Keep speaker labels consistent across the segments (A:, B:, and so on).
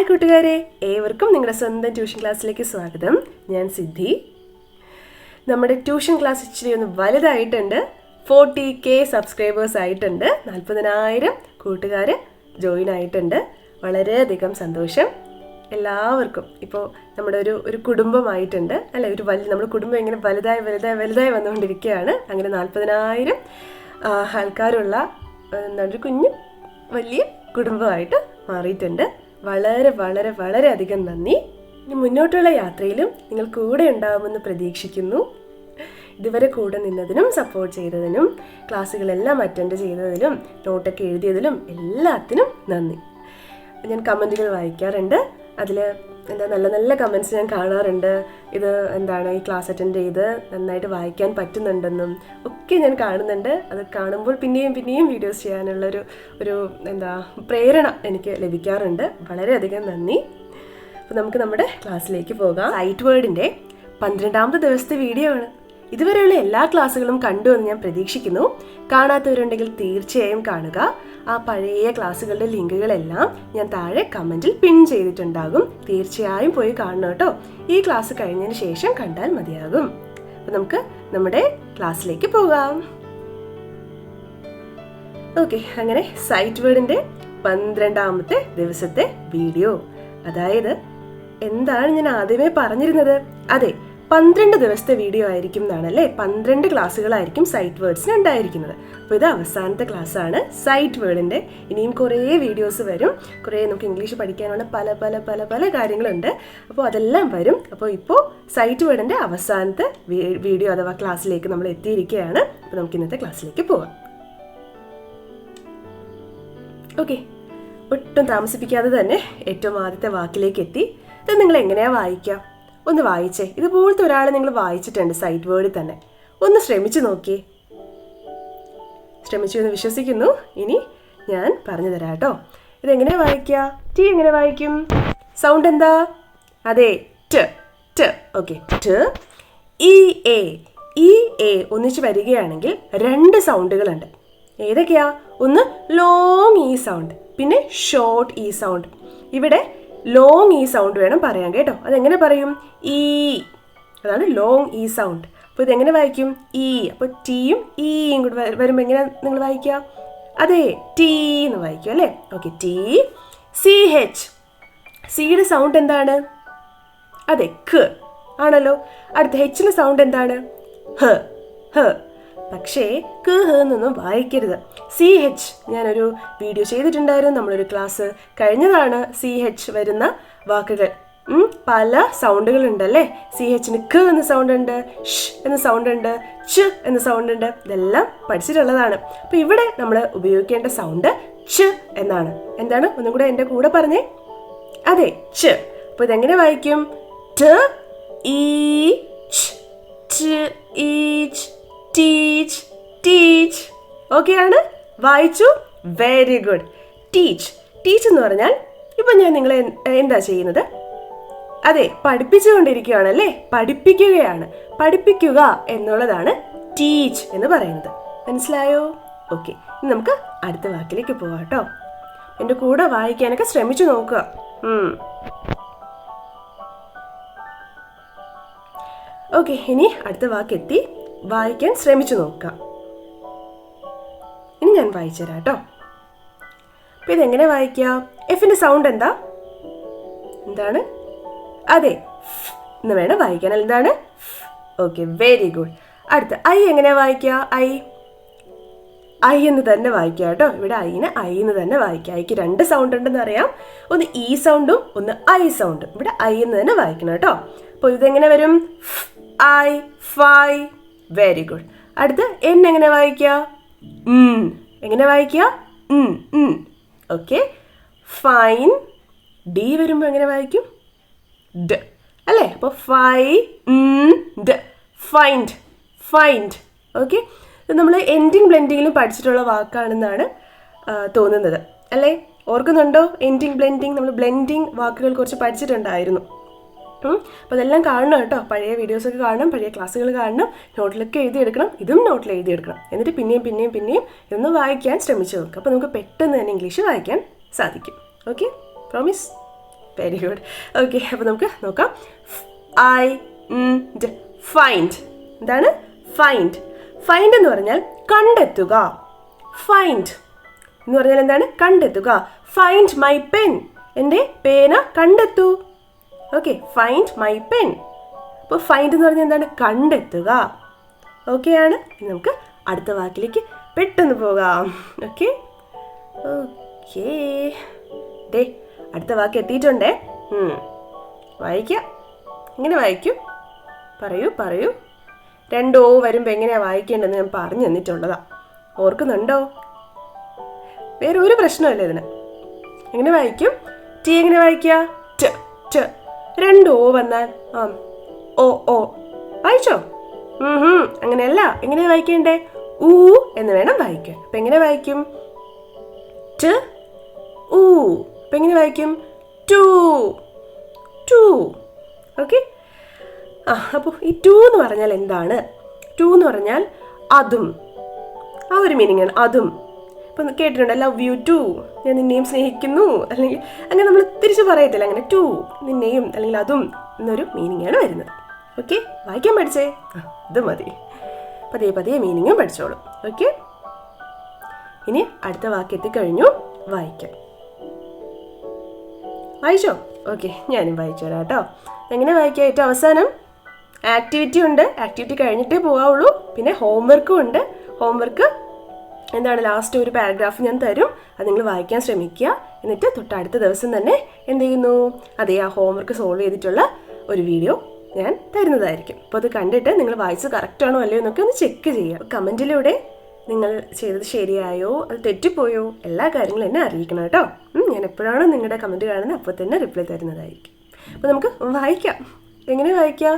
A: Hi കൂട്ടുകാരെ, ഏവർക്കും നിങ്ങളുടെ സ്വന്തം ട്യൂഷൻ ക്ലാസ്സിലേക്ക് സ്വാഗതം. ഞാൻ സിദ്ധി. നമ്മുടെ ട്യൂഷൻ ക്ലാസ് ഇച്ചിരി ഒന്ന് വലുതായിട്ടുണ്ട്. 40K സബ്സ്ക്രൈബേഴ്സ് ആയിട്ടുണ്ട്. 40,000 കൂട്ടുകാർ ജോയിൻ ആയിട്ടുണ്ട്. വളരെയധികം സന്തോഷം. എല്ലാവർക്കും ഇപ്പോൾ നമ്മുടെ ഒരു കുടുംബമായിട്ടുണ്ട് അല്ലെ. നമ്മുടെ കുടുംബം ഇങ്ങനെ വലുതായി വന്നുകൊണ്ടിരിക്കുകയാണ്. അങ്ങനെ 40,000 ആൾക്കാരുള്ള ഒരു കുഞ്ഞു വലിയ കുടുംബമായിട്ട് മാറിയിട്ടുണ്ട്. വളരെ അധികം നന്ദി. ഇനി മുന്നോട്ടുള്ള യാത്രയിലും നിങ്ങൾ കൂടെ ഉണ്ടാവുമെന്ന് പ്രതീക്ഷിക്കുന്നു. ഇതുവരെ കൂടെ നിന്നതിനും സപ്പോർട്ട് ചെയ്തതിനും ക്ലാസ്സുകളെല്ലാം അറ്റൻഡ് ചെയ്തതിലും നോട്ടൊക്കെ എഴുതിയതിലും എല്ലാത്തിനും നന്ദി. ഞാൻ കമൻറ്റുകൾ വായിക്കാറുണ്ട്. അതിൽ നല്ല നല്ല കമൻറ്റ്സ് ഞാൻ കാണാറുണ്ട്. ഇത് ഈ ക്ലാസ് അറ്റൻഡ് ചെയ്ത് നന്നായിട്ട് വായിക്കാൻ പറ്റുന്നുണ്ടെന്നും ഒക്കെ ഞാൻ കാണുന്നുണ്ട്. അത് കാണുമ്പോൾ പിന്നെയും വീഡിയോസ് ചെയ്യാനുള്ളൊരു പ്രേരണ എനിക്ക് ലഭിക്കാറുണ്ട്. വളരെയധികം നന്ദി. അപ്പോൾ നമുക്ക് നമ്മുടെ ക്ലാസ്സിലേക്ക് പോകാം. സൈറ്റ് വേർഡിൻ്റെ 12ാമത്തെ ദിവസത്തെ വീഡിയോ ആണ്. ഇതുവരെയുള്ള എല്ലാ ക്ലാസ്സുകളും കണ്ടു എന്ന് ഞാൻ പ്രതീക്ഷിക്കുന്നു. കാണാത്തവരുണ്ടെങ്കിൽ തീർച്ചയായും കാണുക. ആ പഴയ ക്ലാസ്സുകളുടെ ലിങ്കുകളെല്ലാം ഞാൻ താഴെ കമൻറ്റിൽ പിൻ ചെയ്തിട്ടുണ്ടാകും. തീർച്ചയായും പോയി കാണണം കേട്ടോ. ഈ ക്ലാസ് കഴിഞ്ഞതിന് ശേഷം കണ്ടാൽ മതിയാകും. അപ്പോൾ നമുക്ക് നമ്മുടെ ക്ലാസ്സിലേക്ക് പോകാം. ഓക്കെ, അങ്ങനെ സൈറ്റ് വേർഡിൻ്റെ 12ാമത്തെ ദിവസത്തെ വീഡിയോ. അതായത് എന്താണ് ഞാൻ ആദ്യമേ പറഞ്ഞിരുന്നത്? അതെ, 12 ദിവസത്തെ വീഡിയോ ആയിരിക്കും എന്നാണല്ലേ. 12 ക്ലാസ്സുകളായിരിക്കും സൈറ്റ് വേർഡ്സിന് ഉണ്ടായിരിക്കുന്നത്. അപ്പോൾ ഇത് അവസാനത്തെ ക്ലാസ്സാണ് സൈറ്റ് വേർഡിൻ്റെ. ഇനിയും കുറേ വീഡിയോസ് വരും. കുറേ നമുക്ക് ഇംഗ്ലീഷ് പഠിക്കാനുള്ള പല കാര്യങ്ങളുണ്ട്. അപ്പോൾ അതെല്ലാം വരും. അപ്പോൾ ഇപ്പോൾ സൈറ്റ് വേർഡിൻ്റെ അവസാനത്തെ വീഡിയോ അഥവാ ക്ലാസ്സിലേക്ക് നമ്മൾ എത്തിയിരിക്കുകയാണ്. അപ്പോൾ നമുക്ക് ഇന്നത്തെ ക്ലാസ്സിലേക്ക് പോകാം. ഓക്കെ, ഒട്ടും താമസിപ്പിക്കാതെ തന്നെ ഏറ്റവും ആദ്യത്തെ വാക്കിലേക്ക് എത്തി. ഇത് നിങ്ങൾ എങ്ങനെയാണ് വായിക്കുക? ഒന്ന് വായിച്ചേ. ഇതുപോലത്തെ ഒരാൾ നിങ്ങൾ വായിച്ചിട്ടുണ്ട് സൈറ്റ് വേർഡിൽ തന്നെ. ഒന്ന് ശ്രമിച്ചു നോക്കിയേ. ശ്രമിച്ചു എന്ന് വിശ്വസിക്കുന്നു. ഇനി ഞാൻ പറഞ്ഞു തരാം കേട്ടോ. ഇതെങ്ങനെയാ വായിക്കുക? ടി എങ്ങനെ വായിക്കും? സൗണ്ട് എന്താ? അതെ, ട്. ഓക്കെ, ട്. ഇ എ ഒന്നിച്ച് വരികയാണെങ്കിൽ 2 സൗണ്ടുകളുണ്ട്. ഏതൊക്കെയാ? ഒന്ന് ലോങ് ഇ സൗണ്ട്, പിന്നെ ഷോർട്ട് ഇ സൗണ്ട്. ഇവിടെ ലോങ് ഇ സൗണ്ട് വേണം പറയാൻ കേട്ടോ. അതെങ്ങനെ പറയും? ഈ, അതാണ് ലോങ് ഇ സൗണ്ട്. അപ്പോൾ ഇതെങ്ങനെ വായിക്കും? ഈ. അപ്പോൾ ടീയും ഈയും കൂടി വരുമ്പോൾ എങ്ങനെ നിങ്ങൾ വായിക്കുക? അതെ, ടീ എന്ന് വായിക്കും അല്ലേ. Okay, T. CH, സിയുടെ സൗണ്ട് എന്താണ്? അതെ, ഖ് ആണല്ലോ. അടുത്ത ഹെച്ചിൻ്റെ സൗണ്ട് എന്താണ്? ഹ. പക്ഷേ ഖ് എന്നൊന്നും വായിക്കരുത്. CH ഞാനൊരു വീഡിയോ ചെയ്തിട്ടുണ്ടായിരുന്നു. നമ്മളൊരു ക്ലാസ് കഴിഞ്ഞതാണ്. CH വരുന്ന വാക്കുകൾ പല സൗണ്ടുകളുണ്ടല്ലേ. CHന് ഖ് എന്ന സൗണ്ട് ഉണ്ട്, ഷ് എന്ന സൗണ്ട് ഉണ്ട്, ച് എന്ന സൗണ്ട് ഉണ്ട്. ഇതെല്ലാം പഠിച്ചിട്ടുള്ളതാണ്. അപ്പോൾ ഇവിടെ നമ്മൾ ഉപയോഗിക്കേണ്ട സൗണ്ട് ച് എന്നാണ്. എന്താണ്? ഒന്നും കൂടെ എൻ്റെ കൂടെ പറഞ്ഞേ. അതെ, ച്. അപ്പോൾ ഇതെങ്ങനെ വായിക്കും? ട് ഈച്ച്, ട് ഈച്ച്, ടീച്ച്, ടീച്ച്. ഓക്കെ ആണ്? വായിച്ചു? Very good. ടീച്ച് എന്ന് പറഞ്ഞാൽ ഇപ്പം ഞാൻ നിങ്ങളെ എന്താ ചെയ്യുന്നത്? അതെ, പഠിപ്പിച്ചുകൊണ്ടിരിക്കുകയാണല്ലേ. പഠിപ്പിക്കുകയാണ്. പഠിപ്പിക്കുക എന്നുള്ളതാണ് ടീച്ച് എന്ന് പറയുന്നത്. മനസ്സിലായോ? ഓക്കെ, ഇനി നമുക്ക് അടുത്ത വാക്കിലേക്ക് പോവാം കേട്ടോ. എൻ്റെ കൂടെ വായിക്കാനൊക്കെ ശ്രമിച്ചു നോക്കുക. ഓക്കെ, ഇനി അടുത്ത വാക്കെത്തി. വായിക്കാൻ ശ്രമിച്ചു നോക്കാം. ഇനി ഞാൻ വായിച്ചു തരാം കേട്ടോ. അപ്പം ഇതെങ്ങനെ വായിക്കുക? എഫിൻ്റെ സൗണ്ട് എന്താണ്? അതെ, എന്ന് വേണം വായിക്കാൻ. എന്താണ്? Okay, very good. അടുത്ത ഐ എങ്ങനെയാ വായിക്കുക? ഐ എന്ന് തന്നെ വായിക്കുക കേട്ടോ. ഇവിടെ ഐ എന്ന് തന്നെ വായിക്കുക. ഐക്ക് 2 സൗണ്ട് ഉണ്ടെന്ന് അറിയാം. ഒന്ന് ഇ സൗണ്ടും ഒന്ന് ഐ സൗണ്ടും. ഇവിടെ ഐ എന്ന് തന്നെ വായിക്കണം കേട്ടോ. അപ്പോൾ ഇതെങ്ങനെ വരും? I, phi. Very good. അടുത്ത് എൻ എങ്ങനെ വായിക്കുക? എങ്ങനെ വായിക്കുക? Okay, fine. ഡി വരുമ്പോൾ എങ്ങനെ വായിക്കും? ഡ അല്ലേ. അപ്പോൾ ഫൈൻഡ്. ഓക്കെ, നമ്മൾ എൻഡിങ് ബ്ലെൻഡിങ്ങിലും പഠിച്ചിട്ടുള്ള വാക്കാണെന്നാണ് തോന്നുന്നത് അല്ലേ. ഓർക്കുന്നുണ്ടോ? Ending blending. നമ്മൾ ബ്ലെൻഡിങ് വാക്കുകൾ കുറച്ച് പഠിച്ചിട്ടുണ്ടായിരുന്നു. അപ്പോൾ അതെല്ലാം കാണണം കേട്ടോ. പഴയ വീഡിയോസൊക്കെ കാണണം, പഴയ ക്ലാസ്സുകൾ കാണണം, നോട്ടിലൊക്കെ എഴുതിയെടുക്കണം. ഇതും നോട്ടിൽ എഴുതിയെടുക്കണം. എന്നിട്ട് പിന്നെയും ഇതൊന്ന് വായിക്കാൻ ശ്രമിച്ചു നോക്കുക. അപ്പോൾ നമുക്ക് പെട്ടെന്ന് തന്നെ ഇംഗ്ലീഷ് വായിക്കാൻ സാധിക്കും. Okay, promise? Very good. Okay, അപ്പോൾ നമുക്ക് നോക്കാം. ഫൈൻഡ്. എന്താണ് ഫൈൻഡ്? ഫൈൻഡ് എന്ന് പറഞ്ഞാൽ കണ്ടെത്തുക. ഫൈൻഡ് എന്ന് പറഞ്ഞാൽ എന്താണ്? കണ്ടെത്തുക. Find my pen. എൻ്റെ പേന കണ്ടെത്തൂ. Okay, find my pen. അപ്പോൾ ഫൈൻഡ് എന്ന് പറഞ്ഞാൽ എന്താണ്? കണ്ടെത്തുക. ഓക്കെ ആണ്. നമുക്ക് അടുത്ത വാക്കിലേക്ക് പെട്ടെന്ന് പോകാം. ഓക്കെ ഓക്കേ, ദേ അടുത്ത വാക്ക് എത്തിയിട്ടുണ്ടേ. വായിക്കാം. എങ്ങനെ വായിക്കും? പറയൂ. 2 O വരുമ്പോൾ എങ്ങനെയാണ് വായിക്കേണ്ടതെന്ന് ഞാൻ പറഞ്ഞു തന്നിട്ടുള്ളതാ. ഓർക്കുന്നുണ്ടോ? വേറെ ഒരു പ്രശ്നമല്ല ഇതിന്. എങ്ങനെ വായിക്കും? ടി എങ്ങനെ വായിക്കുക? ട്. 2 O വന്നാൽ ഓ വായിച്ചോ? അങ്ങനെയല്ല. എങ്ങനെയാ വായിക്കേണ്ടേ? ഊ എന്ന് വേണം വായിക്കാൻ. അപ്പം എങ്ങനെ വായിക്കും? ട് ഊ. അപ്പം എങ്ങനെ വായിക്കും? ടു. ഓക്കെ. അപ്പോൾ ഈ ടു എന്ന് പറഞ്ഞാൽ എന്താണ്? ടു എന്ന് പറഞ്ഞാൽ അതും. ആ ഒരു മീനിങ് ആണ് അതും. ഇപ്പം കേട്ടിട്ടുണ്ട്, ലവ് യു ടു, ഞാൻ നിന്നെയും സ്നേഹിക്കുന്നു, അല്ലെങ്കിൽ അങ്ങനെ നമ്മൾ തിരിച്ച് പറയത്തില്ല. അങ്ങനെ ടു, നിന്നെയും അല്ലെങ്കിൽ അതും എന്നൊരു മീനിങ് ആണ് വരുന്നത്. ഓക്കെ, വായിക്കാൻ പഠിച്ചേ? ഇത് മതി. പതിയെ മീനിങ്ങും പഠിച്ചോളൂ. ഓക്കെ, ഇനി അടുത്ത വാക്ക് എത്തിക്കഴിഞ്ഞു. വായിക്കാം. വായിച്ചോ? ഓക്കെ, ഞാനും വായിച്ചു തരാം കേട്ടോ. എങ്ങനെ വായിക്കാം? ഏറ്റവും അവസാനം ആക്ടിവിറ്റി ഉണ്ട്. ആക്ടിവിറ്റി കഴിഞ്ഞിട്ടേ പോകാവുള്ളൂ. പിന്നെ ഹോംവർക്കും ഉണ്ട്. ഹോംവർക്ക് എന്താണ്? ലാസ്റ്റ് ഒരു പാരഗ്രാഫ് ഞാൻ തരും. അത് നിങ്ങൾ വായിക്കാൻ ശ്രമിക്കുക. എന്നിട്ട് തൊട്ടടുത്ത ദിവസം തന്നെ എന്ത് ചെയ്യുന്നു? അതേ ആ ഹോംവർക്ക് സോൾവ് ചെയ്തിട്ടുള്ള ഒരു വീഡിയോ ഞാൻ തരുന്നതായിരിക്കും. അപ്പോൾ അത് കണ്ടിട്ട് നിങ്ങൾ വായിച്ചത് കറക്റ്റാണോ അല്ലയോ എന്നൊക്കെ ഒന്ന് ചെക്ക് ചെയ്യുക. കമൻറ്റിലൂടെ നിങ്ങൾ ചെയ്തത് ശരിയായോ, അത് തെറ്റിപ്പോയോ, എല്ലാ കാര്യങ്ങളും എന്നെ അറിയിക്കണം കേട്ടോ. ഞാൻ എപ്പോഴാണ് നിങ്ങളുടെ കമൻറ്റ് കാണുന്നത് അപ്പോൾ തന്നെ റിപ്ലൈ തരുന്നതായിരിക്കും. അപ്പോൾ നമുക്ക് വായിക്കാം. എങ്ങനെ വായിക്കാം?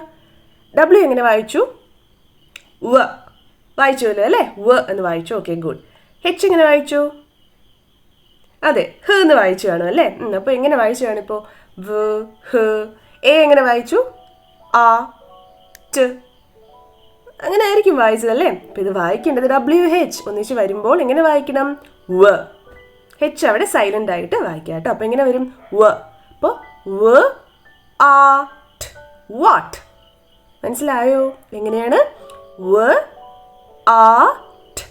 A: W എങ്ങനെ വായിച്ചു? വ വായിച്ചുവല്ലോ അല്ലേ? വ എന്ന് വായിച്ചു. Okay, good. H എങ്ങനെ വായിച്ചു? അതെ, ഹ എന്ന് വായിച്ചു കാണും അല്ലേ? അപ്പോൾ എങ്ങനെ വായിച്ചു കാണിപ്പോൾ? വ് ഹ. എ എങ്ങനെ വായിച്ചു? ആ ട്. അങ്ങനെ ആയിരിക്കും വായിച്ചതല്ലേ? അപ്പോൾ ഇത് വായിക്കേണ്ടത് WH ഒന്നിച്ച് വരുമ്പോൾ എങ്ങനെ വായിക്കണം? വ. H അവിടെ സൈലൻ്റ് ആയിട്ട് വായിക്കാം കേട്ടോ. അപ്പോൾ എങ്ങനെ വരും? വ. അപ്പോൾ വ ആ ട്. വാട്ട്. മനസ്സിലായോ? എങ്ങനെയാണ്? വ ആ ട്.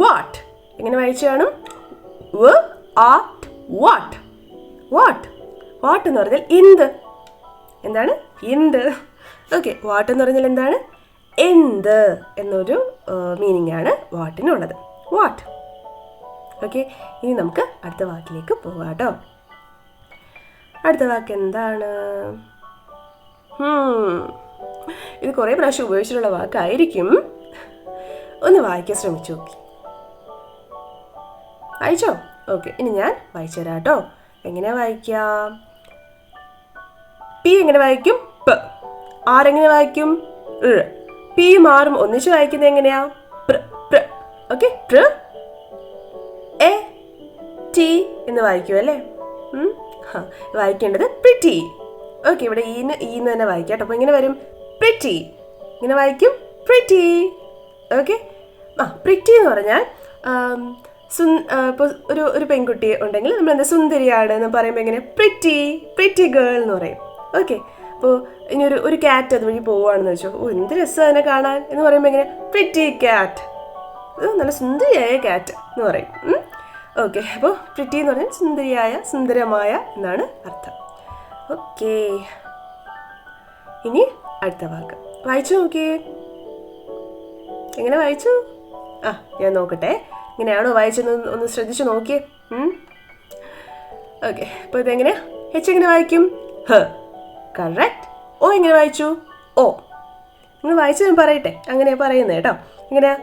A: വാട്ട്. എങ്ങനെ വായിച്ചു കാണും? വ ആ ട്. വാട്ട്. വാട്ട്. വാട്ട് എന്ന് പറഞ്ഞാൽ എന്ത്. എന്താണ്? എന്ത്. ഓക്കെ, വാട്ട് എന്ന് പറഞ്ഞാൽ എന്താണ്? എന്ത് എന്നൊരു മീനിങ് ആണ് വാട്ടിനുള്ളത്. വാട്ട്. ഓക്കെ, ഇനി നമുക്ക് അടുത്ത വാക്കിലേക്ക് പോകാം കേട്ടോ. അടുത്ത വാക്ക് എന്താണ്? ഇത് കുറേ പ്രാവശ്യം ഉപയോഗിച്ചിട്ടുള്ള വാക്കായിരിക്കും. ഒന്ന് വായിക്കാൻ ശ്രമിച്ചു നോക്കി. വായിച്ചോ? ഓക്കെ, ഇനി ഞാൻ വായിച്ചു തരാം കേട്ടോ. എങ്ങനെയാ വായിക്കാം? പി എങ്ങനെ വായിക്കും? പ. ആരെങ്ങനെ വായിക്കും? പി മാറും. ഒന്നിച്ച് വായിക്കുന്നത് എങ്ങനെയാ? പ്ര. പ്ര. ഓക്കെ, പ്ര എ ടി എന്ന് വായിക്കും അല്ലേ? വായിക്കേണ്ടത് പ്രിറ്റി. ഓക്കെ, ഇവിടെ ഈന്ന് തന്നെ വായിക്കാം കേട്ടോ. അപ്പോൾ ഇങ്ങനെ വരും പ്രിറ്റി. ഇങ്ങനെ വായിക്കും പ്രിറ്റി. ഓക്കെ, പ്രിറ്റി എന്ന് പറഞ്ഞാൽ ഇപ്പോൾ ഒരു പെൺകുട്ടി ഉണ്ടെങ്കിൽ നമ്മൾ എന്താ സുന്ദരിയാണ് എന്ന് പറയുമ്പോൾ എങ്ങനെ? പ്രിറ്റി ഗേൾ എന്ന് പറയും. ഓക്കെ, അപ്പോൾ ഇനി ഒരു ക്യാറ്റ് അതുവഴി പോവുകയാണെന്ന് വെച്ചോ, എന്ത് രസം അതിനെ കാണാൻ എന്ന് പറയുമ്പോൾ എങ്ങനെ? Pretty cat. നല്ല സുന്ദരിയായ ക്യാറ്റ് എന്ന് പറയും. ഓക്കെ, അപ്പോൾ പ്രിറ്റി എന്ന് പറഞ്ഞാൽ സുന്ദരിയായ, സുന്ദരമായ എന്നാണ് അർത്ഥം. ഓക്കെ, ഇനി അടുത്ത വാക്ക് വായിച്ചു നോക്കിയേ. എങ്ങനെ വായിച്ചു? ഞാൻ നോക്കട്ടെ. ഇങ്ങനെയാണോ വായിച്ചെന്ന് ഒന്ന് ശ്രദ്ധിച്ചു നോക്കിയേ. ഓക്കെ, അപ്പോൾ ഇതെങ്ങനെയാ? H എങ്ങനെ വായിക്കും? ഹ. കറക്റ്റ്. ഓ എങ്ങനെ വായിച്ചു? ഓ. നിങ്ങൾ വായിച്ചു ഞാൻ പറയട്ടെ. അങ്ങനെയാ പറയുന്നത് കേട്ടോ. എങ്ങനെയാ?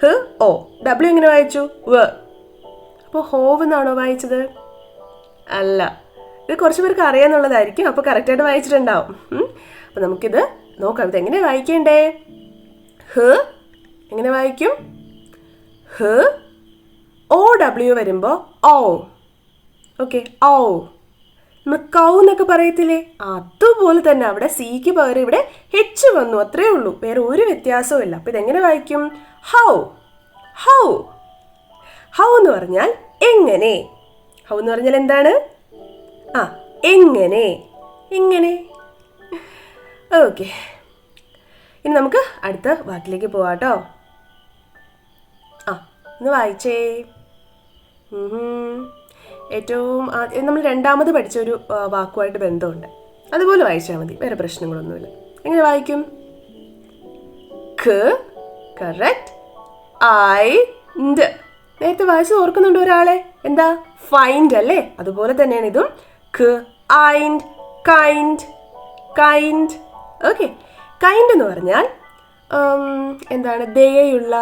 A: ഹ ഓ. W എങ്ങനെ വായിച്ചു? വ. അപ്പോൾ ഹോവ് എന്നാണോ വായിച്ചത്? അല്ല. ഇത് കുറച്ച് പേർക്ക് അറിയാമെന്നുള്ളതായിരിക്കും. അപ്പോൾ കറക്റ്റായിട്ട് വായിച്ചിട്ടുണ്ടാവും. അപ്പോൾ നമുക്കിത് നോക്കാം. ഇതെങ്ങനെയാണ് വായിക്കേണ്ടേ? ഹ എങ്ങനെ വായിക്കും? ഹ. OW വരുമ്പോൾ ഓ. ഓക്കെ, ഓ. നമ്മൾ കൗ എന്നൊക്കെ പറയത്തില്ലേ? അതുപോലെ തന്നെ അവിടെ സിക്ക് പകരം ഇവിടെ H വന്നു. അത്രേ ഉള്ളൂ, വേറെ ഒരു വ്യത്യാസവും ഇല്ല. അപ്പോൾ ഇതെങ്ങനെ വായിക്കും? ഹൗ. ഹൗ. ഹൗ എന്ന് പറഞ്ഞാൽ എങ്ങനെ. ഹൗ എന്ന് പറഞ്ഞാൽ എന്താണ്? എങ്ങനെ. എങ്ങനെ. ഓക്കെ, ഇനി നമുക്ക് അടുത്ത വാക്കിലേക്ക് പോവാം കേട്ടോ. ഒന്ന് വായിച്ചേ. ഏറ്റവും നമ്മൾ രണ്ടാമത് പഠിച്ചൊരു വാക്കുമായിട്ട് ബന്ധമുണ്ട്, അതുപോലെ വായിച്ചാൽ മതി, വേറെ പ്രശ്നങ്ങളൊന്നുമില്ല. എങ്ങനെ വായിക്കും? ഖ, കറക്റ്റ്. ഐൻഡ്. നേരത്തെ വായിച്ച് ഓർക്കുന്നുണ്ട് ഒരാളെ? എന്താ? ഫൈൻഡ് അല്ലേ? അതുപോലെ തന്നെയാണ് ഇതും. ഖ, ഐൻഡ്, കൈൻഡ്, കൈൻഡ്. ഓക്കെ, കൈൻഡ് എന്ന് പറഞ്ഞാൽ എന്താണ്? ദയയുള്ള.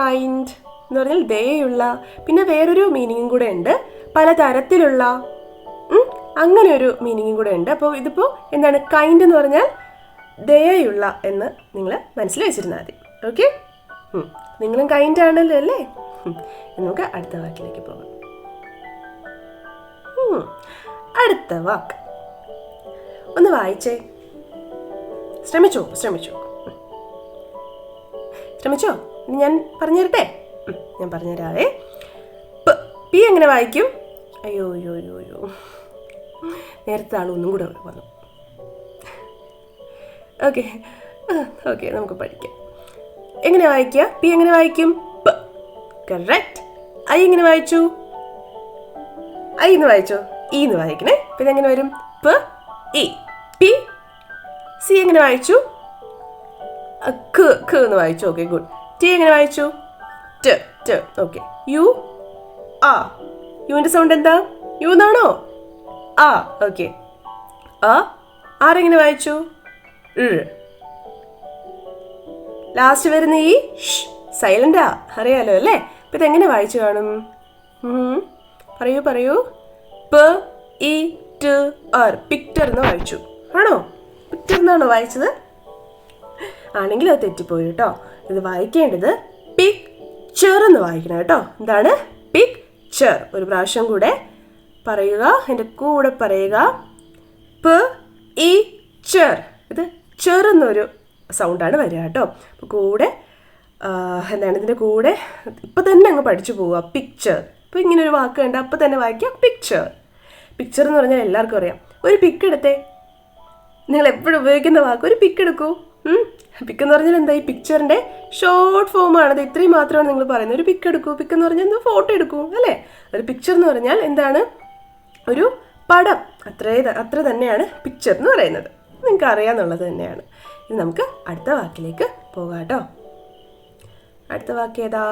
A: കൈൻഡ് എന്ന് പറഞ്ഞാൽ ദയയുള്ള. പിന്നെ വേറൊരു മീനിങ്ങും കൂടെ ഉണ്ട്, പലതരത്തിലുള്ള, അങ്ങനെ ഒരു മീനിങ്ങും കൂടെ ഉണ്ട്. അപ്പോൾ ഇതിപ്പോൾ എന്താണ്? കൈൻഡ് എന്ന് പറഞ്ഞാൽ ദയയുള്ള എന്ന് നിങ്ങൾ മനസ്സിൽ വെച്ചിരുന്നാൽ മതി. ഓക്കെ, നിങ്ങളും കൈൻഡ് ആണല്ലോ അല്ലേ? നമുക്ക് അടുത്ത വാക്കിലേക്ക് പോകാം. അടുത്ത വാക്ക് ഒന്ന് വായിച്ചേ. ശ്രമിച്ചോ? ഇനി ഞാൻ പറഞ്ഞു തരട്ടെ? ഞാൻ പറഞ്ഞുതരാവേ. പി എങ്ങനെ വായിക്കും? അയ്യോ, നേരത്തെ ആൾ ഒന്നും കൂടെ വന്നു. ഓക്കെ, നമുക്ക് പഠിക്കാം. എങ്ങനെ വായിക്കുക? പി എങ്ങനെ വായിക്കും? പ. കറക്റ്റ്. ഐ എങ്ങനെ വായിച്ചു? ഐ എന്ന് വായിച്ചോ? ഇ എന്ന് വായിക്കണേ. പിന്നെ എങ്ങനെ വരും? പ, ഇ, പി. സി എങ്ങനെ വായിച്ചു? ഖ എന്ന് വായിച്ചു. Okay, good. ടി എങ്ങനെ വായിച്ചു? ട്. ഓക്കെ. യു, ആ. യുവിൻ്റെ സൗണ്ട് എന്താ? യു എന്നാണോ? ആ. ഓക്കെ. ആരെങ്ങനെ വായിച്ചു? ലാസ്റ്റ് വരുന്ന ഈ സൈലന്റാ, അറിയാലോ അല്ലേ? അപ്പം ഇതെങ്ങനെ വായിച്ചു കാണും? പറയൂ. പ, ഇ, ട്, ആർ. പിക്ചർ എന്ന് വായിച്ചു. ആണോ? പിക്ചർ എന്നാണോ വായിച്ചത്? ആണെങ്കിൽ അത് തെറ്റിപ്പോയി കേട്ടോ. ഇത് വായിക്കേണ്ടത് പിക്ചർ എന്ന് വായിക്കണം കേട്ടോ. എന്താണ്? പിക്ചർ. ഒരു പ്രാവശ്യം കൂടെ പറയുക, എൻ്റെ കൂടെ പറയുക. പ, ഇ, ചർ. ഇത് ചെറുന്നൊരു സൗണ്ടാണ് വരിക കേട്ടോ. അപ്പോൾ കൂടെ എന്താണ് ഇതിൻ്റെ കൂടെ ഇപ്പം തന്നെ അങ്ങ് പഠിച്ചു പോവുക. പിക്ചർ. ഇപ്പോൾ ഇങ്ങനെ ഒരു വാക്ക് കണ്ട അപ്പം തന്നെ വായിക്കുക പിക്ചർ. പിക്ചർ എന്ന് പറഞ്ഞാൽ എല്ലാവർക്കും അറിയാം. ഒരു പിക്ക് എടുത്തേ. നിങ്ങൾ എപ്പോഴും ഉപയോഗിക്കുന്ന വാക്ക് ഒരു പിക്ക് എടുക്കൂ. പിക്ക് എന്ന് പറഞ്ഞാൽ എന്താ? ഈ പിക്ചറിൻ്റെ ഷോർട്ട് ഫോമാണ്. അത് ഇത്രയും മാത്രമാണ് നിങ്ങൾ പറയുന്നത്. ഒരു പിക്ക് എടുക്കൂ. പിക്ക് എന്ന് പറഞ്ഞാൽ എന്താ? ഫോട്ടോ എടുക്കൂ അല്ലേ? ഒരു പിക്ചർ എന്ന് പറഞ്ഞാൽ എന്താണ്? ഒരു പടം. അത്ര തന്നെയാണ് പിക്ചർ എന്ന് പറയുന്നത്. നിങ്ങൾക്ക് അറിയാമെന്നുള്ളത് തന്നെയാണ്. ഇനി നമുക്ക് അടുത്ത വാക്കിലേക്ക് പോകാം കേട്ടോ. അടുത്ത വാക്ക് ഏതാ?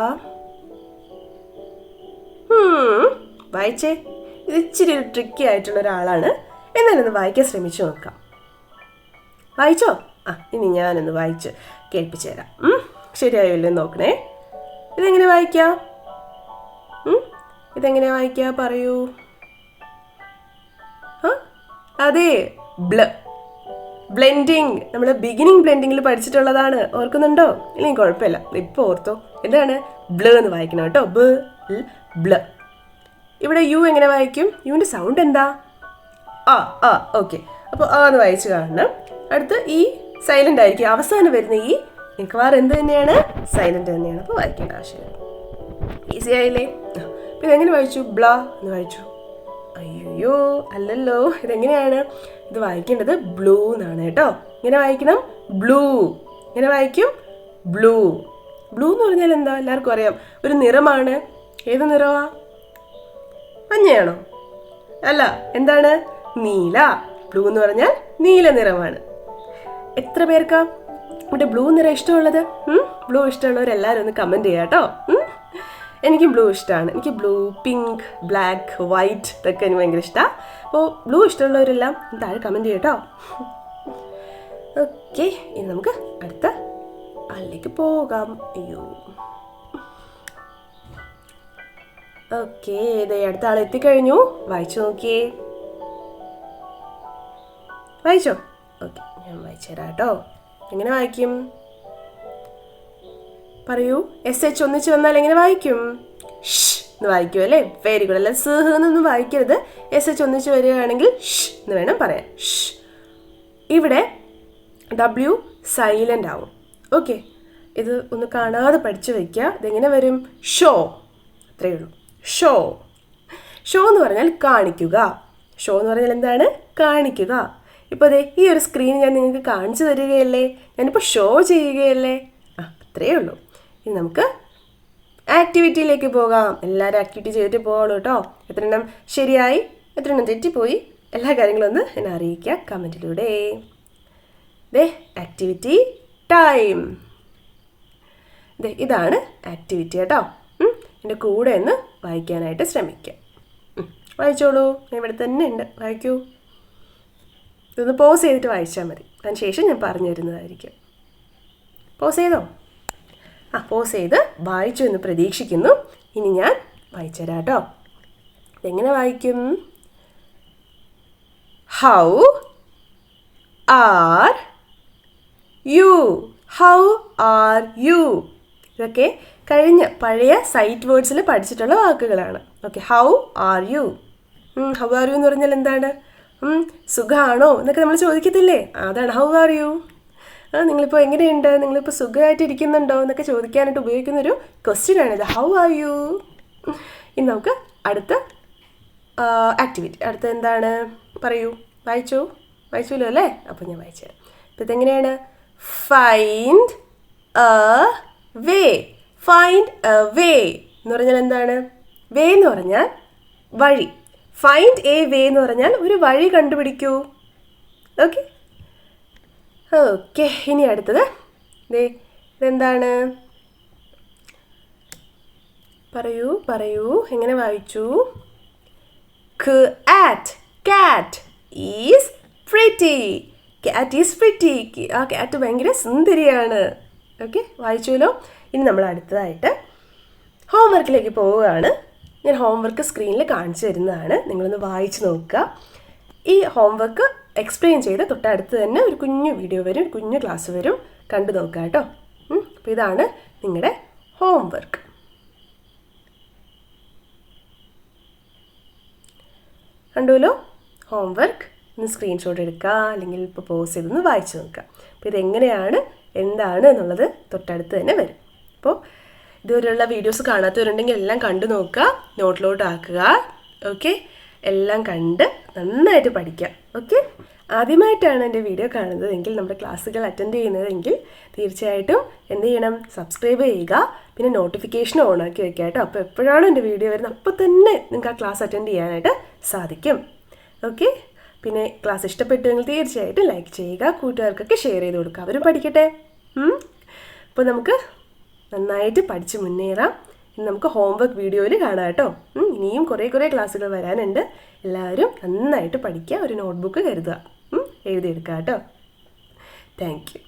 A: വായിച്ചേ. ഇത് ഇച്ചിരി ഒരു ട്രിക്കി ആയിട്ടുള്ള ഒരാളാണ്. എന്നാലൊന്ന് വായിക്കാൻ ശ്രമിച്ചു നോക്കാം. വായിച്ചോ? ഇനി ഞാനൊന്ന് വായിച്ച് കേൾപ്പിച്ചു തരാം. ശരിയായില്ലേ നോക്കണേ. ഇതെങ്ങനെ വായിക്കാം? പറയൂ. അതെ, ബ്ലെൻഡിങ്. നമ്മൾ ബിഗിനിങ് ബ്ലെൻഡിങ്ങിൽ പഠിച്ചിട്ടുള്ളതാണ്. ഓർക്കുന്നുണ്ടോ? ഇല്ലെങ്കിൽ കുഴപ്പമില്ല, ഇപ്പോൾ ഓർത്തോ. എന്താണ്? ബ്ല എന്ന് വായിക്കണം കേട്ടോ. ബ്ല. ഇവിടെ യു എങ്ങനെ വായിക്കും? യുവിൻ്റെ സൗണ്ട് എന്താ? ഓക്കെ. അപ്പോൾ എന്ന് വായിച്ച് കാണണം. അടുത്ത് ഈ സൈലൻ്റ് ആയിരിക്കും. അവസാനം വരുന്ന ഈ മിക്കവാറും എന്ത് തന്നെയാണ്? സൈലൻ്റ് തന്നെയാണ്. അപ്പോൾ വായിക്കേണ്ട ആവശ്യമില്ല. ഈസി ആയില്ലേ? അപ്പോൾ ഇതെങ്ങനെ വായിച്ചു? ബ്ല എന്ന് വായിച്ചു. അയ്യോ, അല്ലല്ലോ. ഇതെങ്ങനെയാണ്? ഇത് വായിക്കേണ്ടത് ബ്ലൂ എന്നാണ് കേട്ടോ. ഇങ്ങനെ വായിക്കണം. ബ്ലൂ. ഇങ്ങനെ വായിക്കും. ബ്ലൂ. ബ്ലൂ എന്ന് പറഞ്ഞാൽ എന്താ? എല്ലാവർക്കും അറിയാം, ഒരു നിറമാണ്. ഏത് നിറമാ? മഞ്ഞയാണോ? അല്ല, എന്താണ്? നീല. ബ്ലൂ എന്ന് പറഞ്ഞാൽ നീല നിറമാണ്. എത്ര പേർക്കാ ഇവിടെ ബ്ലൂ നിറം ഇഷ്ടമുള്ളത്? ബ്ലൂ ഇഷ്ടമുള്ളവരെല്ലാവരും ഒന്ന് കമൻറ്റ് ചെയ്യാം കേട്ടോ. എനിക്ക് ബ്ലൂ ഇഷ്ടമാണ്. എനിക്ക് ബ്ലൂ, പിങ്ക്, ബ്ലാക്ക്, വൈറ്റ് ഇതൊക്കെ എനിക്ക് ഭയങ്കര ഇഷ്ടമാണ്. അപ്പോൾ ബ്ലൂ ഇഷ്ടമുള്ളവരെല്ലാം താഴെ കമൻറ്റ് ചെയ്യാം കേട്ടോ. ഓക്കെ, ഇനി നമുക്ക് അടുത്ത ആളിലേക്ക് പോകാം. അയ്യോ, ഓക്കെ, ഇതേ അടുത്ത ആൾ എത്തിക്കഴിഞ്ഞു. വായിച്ചു നോക്കിയേ. വായിച്ചോ? ഓക്കെ, ഞാൻ വായിച്ചു തരാം കേട്ടോ. എങ്ങനെ വായിക്കും? പറയൂ. SH ഒന്നിച്ച് വന്നാൽ എങ്ങനെ വായിക്കും? ഷ് എന്ന് വായിക്കും അല്ലേ? Very good. അല്ല സ്ഹ് എന്നൊന്നും വായിക്കരുത്. SH ഒന്നിച്ച് വരികയാണെങ്കിൽ ഷ് എന്ന് വേണം പറയാൻ. ഷ്. ഇവിടെ W സൈലൻ്റ് ആവും. ഓക്കെ, ഇത് ഒന്ന് കാണാതെ പഠിച്ചു വയ്ക്കുക. ഇതെങ്ങനെ വരും? ഷോ. അത്രയേ ഉള്ളൂ. ഷോ. ഷോ എന്ന് പറഞ്ഞാൽ കാണിക്കുക. ഷോ എന്ന് പറഞ്ഞാൽ എന്താണ്? കാണിക്കുക. ഇപ്പോൾ അതെ ഈ ഒരു സ്ക്രീൻ ഞാൻ നിങ്ങൾക്ക് കാണിച്ചു തരികയല്ലേ, ഞാനിപ്പോൾ ഷോ ചെയ്യുകയല്ലേ. അത്രയേ ഉള്ളൂ. ഇനി നമുക്ക് ആക്ടിവിറ്റിയിലേക്ക് പോകാം. എല്ലാവരും ആക്ടിവിറ്റി ചെയ്തിട്ട് പോകാളൂ കേട്ടോ. എത്ര എണ്ണം ശരിയായി, എത്ര എണ്ണം തെറ്റിപ്പോയി, എല്ലാ കാര്യങ്ങളും ഒന്ന് എന്നെ അറിയിക്കുക കമൻറ്റിലൂടെ. Activity time. ഇതാണ് ആക്ടിവിറ്റി കേട്ടോ. എൻ്റെ കൂടെ ഒന്ന് വായിക്കാനായിട്ട് ശ്രമിക്കുക. വായിച്ചോളൂ, ഞാൻ ഇവിടെ തന്നെ ഉണ്ട്, വായിക്കൂ. ഇതൊന്ന് പോസ് ചെയ്തിട്ട് വായിച്ചാൽ മതി, അതിന് ശേഷം ഞാൻ പറഞ്ഞു തരുന്നതായിരിക്കും. പോസ് ചെയ്തോ? പോസ് ചെയ്ത് വായിച്ചു എന്ന് പ്രതീക്ഷിക്കുന്നു. ഇനി ഞാൻ വായിച്ചു തരാം കേട്ടോ. ഇതെങ്ങനെ വായിക്കും? How are you. How are you. ഇതൊക്കെ കഴിഞ്ഞ പഴയ സൈറ്റ് വേർഡ്സിൽ പഠിച്ചിട്ടുള്ള വാക്കുകളാണ്. Okay, how are you. How are you എന്ന് പറഞ്ഞാൽ എന്താണ്? സുഖമാണോ എന്നൊക്കെ നമ്മൾ ചോദിക്കത്തില്ലേ, അതാണ് ഹൗ ആർ യു. നിങ്ങളിപ്പോൾ എങ്ങനെയുണ്ട്, നിങ്ങളിപ്പോൾ സുഖമായിട്ട് ഇരിക്കുന്നുണ്ടോ എന്നൊക്കെ ചോദിക്കാനായിട്ട് ഉപയോഗിക്കുന്നൊരു ക്വസ്റ്റ്യൻ ആണിത്, ഹൗ ആർ യു. ഇനി നമുക്ക് അടുത്ത ആക്ടിവിറ്റി, അടുത്ത എന്താണ് പറയൂ. വായിച്ചല്ലോ അല്ലേ? അപ്പോൾ ഞാൻ വായിച്ചു തരാം. അപ്പോൾ ഇതെങ്ങനെയാണ്? Find a way. Find a way എന്ന് പറഞ്ഞാൽ എന്താണ്? വേ എന്ന് പറഞ്ഞാൽ വഴി. ഫൈൻഡ് എ വേ എന്ന് പറഞ്ഞാൽ ഒരു വഴി കണ്ടുപിടിക്കൂ. ഓക്കെ ഓക്കെ ഇനി അടുത്തത് ഇതെന്താണ്? പറയൂ എങ്ങനെ വായിച്ചു? കാറ്റ് ഈസ് പ്രിറ്റി. കാറ്റ് ഈസ് പ്രിറ്റി. ആ കാറ്റ് ഭയങ്കര സുന്ദരിയാണ്. ഓക്കെ, വായിച്ചുവല്ലോ. ഇനി നമ്മൾ അടുത്തതായിട്ട് ഹോംവർക്കിലേക്ക് പോവുകയാണ്. ഞാൻ ഹോംവർക്ക് സ്ക്രീനിൽ കാണിച്ചു തരുന്നതാണ്, നിങ്ങളൊന്ന് വായിച്ച് നോക്കുക. ഈ ഹോംവർക്ക് എക്സ്പ്ലെയിൻ ചെയ്ത് തൊട്ടടുത്ത് തന്നെ ഒരു കുഞ്ഞു വീഡിയോ വരും, ഒരു കുഞ്ഞു ക്ലാസ് വരും, കണ്ടു നോക്കുക കേട്ടോ. അപ്പോൾ ഇതാണ് നിങ്ങളുടെ ഹോംവർക്ക്. കണ്ടുവല്ലോ ഹോംവർക്ക്. ഒന്ന് സ്ക്രീൻഷോട്ട് എടുക്കുക, അല്ലെങ്കിൽ ഇപ്പോൾ പോസ് ചെയ്തൊന്ന് വായിച്ച് നോക്കുക. അപ്പോൾ ഇതെങ്ങനെയാണ് എന്താണ് എന്നുള്ളത് തൊട്ടടുത്ത് തന്നെ വരും. അപ്പോൾ ഇതുവരെയുള്ള വീഡിയോസ് കാണാത്തവരുണ്ടെങ്കിൽ എല്ലാം കണ്ടു നോക്കുക, നോട്ടിലോട്ട് ആക്കുക. ഓക്കെ, എല്ലാം കണ്ട് നന്നായിട്ട് പഠിക്കാം. ഓക്കെ, ആദ്യമായിട്ടാണ് എൻ്റെ വീഡിയോ കാണുന്നതെങ്കിൽ, നമ്മുടെ ക്ലാസ്സുകൾ അറ്റൻഡ് ചെയ്യുന്നതെങ്കിൽ തീർച്ചയായിട്ടും എന്ത് ചെയ്യണം? സബ്സ്ക്രൈബ് ചെയ്യുക, പിന്നെ നോട്ടിഫിക്കേഷൻ ഓൺ ആക്കി വെക്കുക കേട്ടോ. അപ്പോൾ എപ്പോഴാണ് എൻ്റെ വീഡിയോ വരുന്നത് അപ്പോൾ തന്നെ നിങ്ങൾക്ക് ആ ക്ലാസ് അറ്റൻഡ് ചെയ്യാനായിട്ട് സാധിക്കും. ഓക്കെ, പിന്നെ ക്ലാസ് ഇഷ്ടപ്പെട്ടുവെങ്കിൽ തീർച്ചയായിട്ടും ലൈക്ക് ചെയ്യുക, കൂട്ടുകാർക്കൊക്കെ ഷെയർ ചെയ്ത് കൊടുക്കുക, അവരും പഠിക്കട്ടെ. അപ്പോൾ നമുക്ക് നന്നായിട്ട് പഠിച്ച് മുന്നേറാം. ഇനി നമുക്ക് ഹോംവർക്ക് വീഡിയോയിൽ കാണാം കേട്ടോ. ഇനിയും കുറേ ക്ലാസ്സുകൾ വരാനുണ്ട്. എല്ലാവരും നന്നായിട്ട് പഠിക്കുക, ഒരു നോട്ട്ബുക്ക് കരുതുക, എഴുതിയെടുക്കുക കേട്ടോ. Thank you.